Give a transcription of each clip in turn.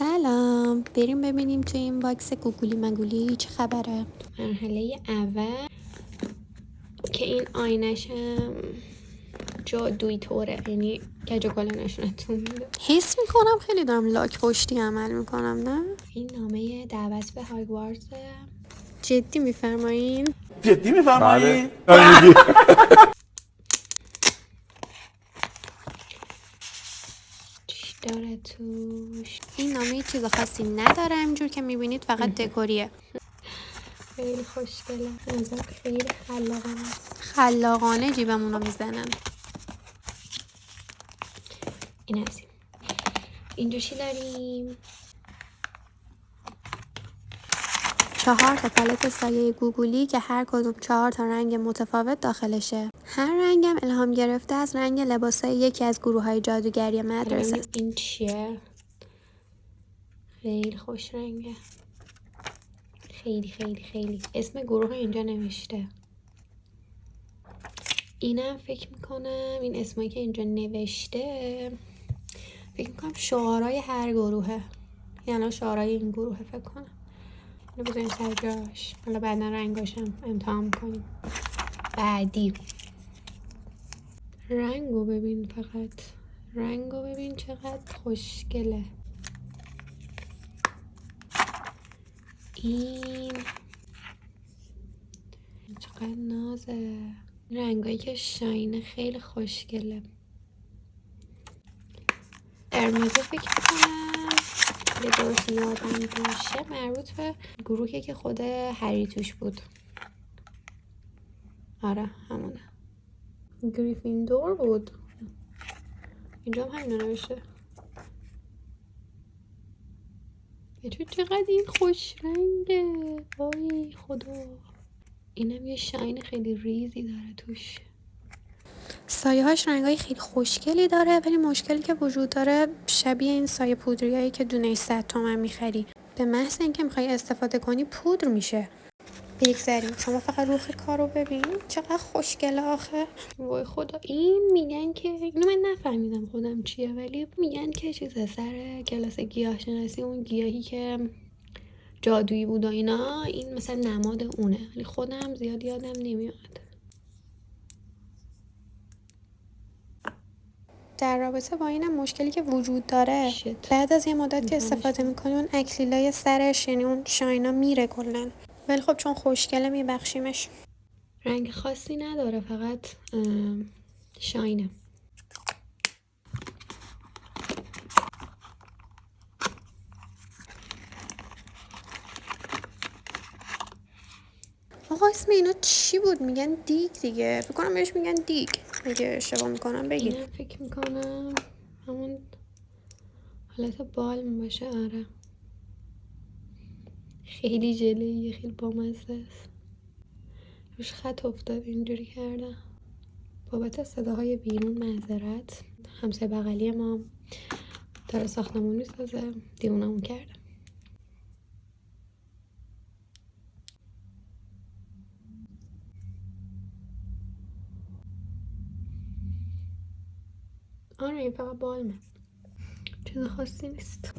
سلام، بریم ببینیم توی این باکس گوگولی مگولی چه خبره. مرحله اول که این آینشم جادویی طوره، یعنی کج و کلا نشونتون میده. حس میکنم خیلی دارم لاک پشتی عمل میکنم، نه؟ این نامه دعوت به هاگوارتسه. جدی میفرمایین؟ جدی میفرمایین؟ چی داره توش؟ این نامه هیچ چیز خاصی نداره، همینجور که میبینید فقط دکوریه. خیلی خوشگله، نظر خیلی خلاقانه است. خلاقانه جیبمونو میزنن. این از اینجا چی داریم؟ 4 تا پالت سایه گوگولی که هر کدوم 4 تا رنگ متفاوت داخلشه. هر رنگم الهام گرفته از رنگ لباسای یکی از گروه‌های جادوگری مدرسه. این چیه؟ خیلی خوش رنگه، خیلی خیلی خیلی. اسم گروه اینجا نوشته. اینم فکر میکنم این اسمایی که اینجا نوشته فکر میکنم شعارهای هر گروهه، یعنی شعارهای این گروهه فکر کنم. اینو بذاریم سر جاش، حالا بعدا رنگاشم امتحان میکنیم. بعدی رنگو ببین، فقط رنگو ببین چقدر خوشگله. این چقدر نازه، رنگایی که شاینه خیلی خوشگله. قرمزه فکر میکنم به درست یادم باشه مربوط به گروهی که خود هری توش بود. آره همونه، گریفیندور بود. اینجا هم همینو نوشته. چقدر این خوش رنگه، وای خدا. اینم یه شاین خیلی ریزی داره توش. سایه هاش رنگای خیلی خوشگلی داره، ولی مشکلی که وجود داره شبیه این سایه پودریایی که دونه 100 تومن میخری. به محض اینکه میخوای استفاده کنی پودر میشه. بگذاریم، شما فقط روخ کارو ببین چقدر خوشگله آخه. وای خدا. این میگن که اینو من نفهمیدم خودم چیه، ولی میگن که چیز سر کلاس گیاه شناسی، اون گیاهی که جادویی بود و اینا، این مثلا نماد اونه، ولی خودم زیاد یادم نمیاد. در رابطه با اینم مشکلی که وجود داره بعد از یه مدتی استفاده میکنی اون اکلیلای سرش، یعنی اون شاینا میره کلن، ولی خب چون خوشگله میبخشیمش. رنگ خاصی نداره، فقط شاینه. آقا اسم اینا چی بود؟ میگن دیگ دیگه، فکر کنم بهش میگن دیگ، اگه اشتباه میکنم بگید. اینم فکر میکنم همون حالت بالم باشه. آره خیلی جلیه، خیلی بامزه است. روش خط افتاد اینجوری کردم. بابت صداهای بیرون معذرت. همسایه بغلی ما داره ساختمون میسازه، دیوونمون کرده. آره این فقط بالمه، چیز خاصی نیست.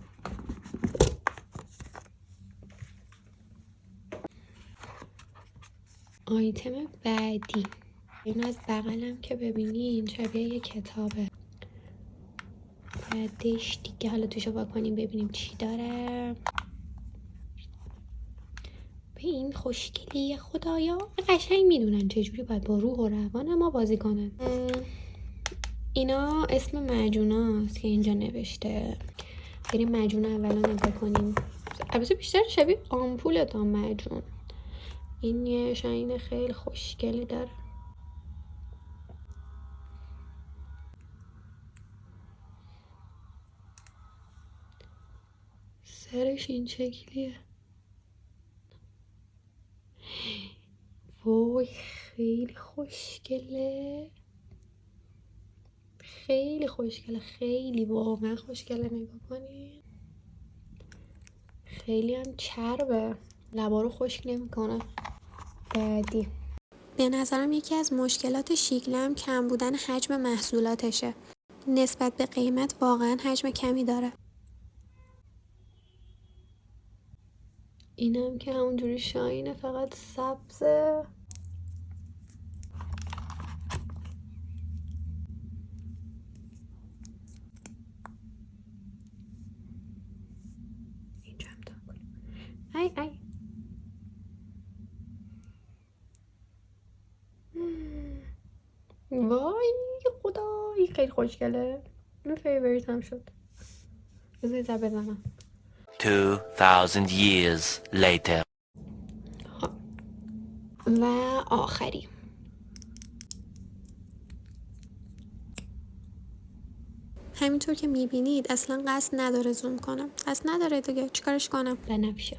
آیتم بعدی، این از بغلم که ببینین شبیه یه کتابه. بعدش دیگه حالا توشو واکنیم ببینیم چی داره. به این خوشگلی خدایا، قشنگ میدونن چجوری باید با روح و روان ما بازی کنن. اینا اسم معجوناست که اینجا نوشته. بریم معجون اولا نگاه کنیم. البته بیشتر شبیه آمپوله تا معجون. این یه شاین خیلی خوشگلی داره. سرش این شکلیه. وای خیلی خوشگله، خیلی خوشگله، خیلی واقعا خوشگله. نگاه کنید خیلی هم چربه، لبا رو خشک نمیکنه. بعدی به نظرم یکی از مشکلات شیگلم کم بودن حجم محصولاتشه. نسبت به قیمت واقعا حجم کمی داره. اینم که همونجوری شاینه، فقط سبزه. اینجا هم تا کنیم. ای وای خدا، این خیلی خوشگله. این فیوریت هم شد. بذار یه بزنم. 2000 years later. و آخری همینطور که میبینید اصلا قصد نداره زوم کنم، قصد نداره دیگه، چیکارش کنم؟ بنفشه.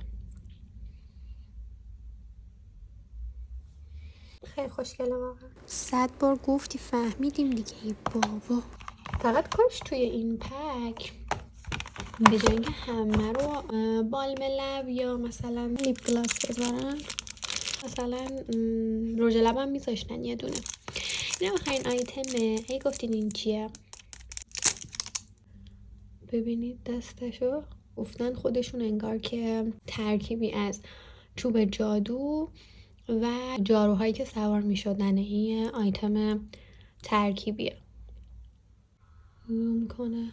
خیلی خوشگله واقعا. 100 بار گفتی فهمیدیم دیگه ای بابا. فقط کاش توی این پک به جای اینکه همه رو بالم لب یا مثلا لیپ گلاس بذارن، مثلا رژ لبم میذاشتن یه دونه. این آخرین آیتمه. ای گفتین این چیه؟ ببینید دستشو گفتن خودشون انگار که ترکیبی از چوب جادو و جاروهایی که سوار میشدن. این آیتم ترکیبیه. زوم کنه.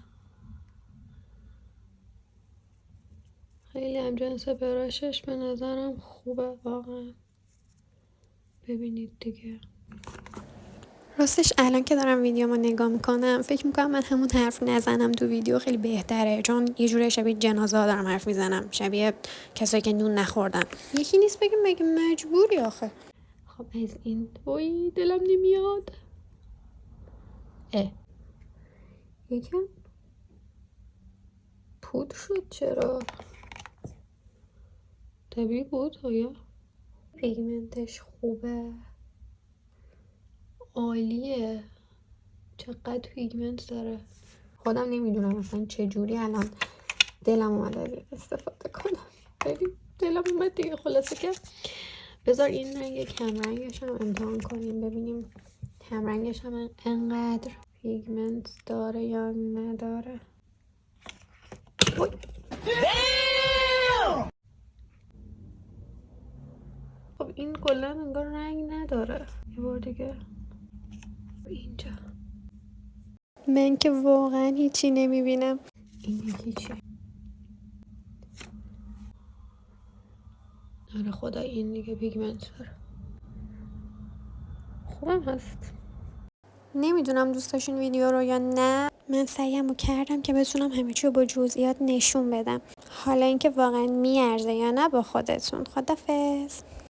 خیلی هم جنس براشش به نظرم خوبه واقعا. ببینید دیگه. راستش الان که دارم ویدیومو نگاه میکنم فکر میکنم من همون حرف نزنم تو ویدیو خیلی بهتره، چون یه جوری شبیه جنازه ها دارم حرف میزنم، شبیه کسایی که نون نخوردن. یکی نیست بگیم مگه مجبوری آخه. خب از این وای دلم نمیاد. یکم پودر شد. چرا؟ طبیعی بود یا پیگمنتش خوبه؟ عالیه. چقدر پیگمنت داره. خودم نمیدونم مثلا چه جوری الان دلم اومده استفاده کنم. خیلی دلم اومد دیگه. خلاصه که بذار این رنگ کمرنگش هم امتحان کنیم ببینیم کمرنگش هم انقدر پیگمنت داره یا نداره. خب این کلا انگار رنگ نداره. یه بار دیگه اینجا. من که واقعا هیچی نمیبینم. این یکی چی؟ آره خدا این دیگه پیگمنت داره. خوبم هست. نمیدونم دوست داشتین ویدیو رو یا نه. من سعیمو کردم که بتونم همه چی رو با جزئیات نشون بدم. حالا اینکه واقعا میارزه یا نه با خودتون. خدافظ.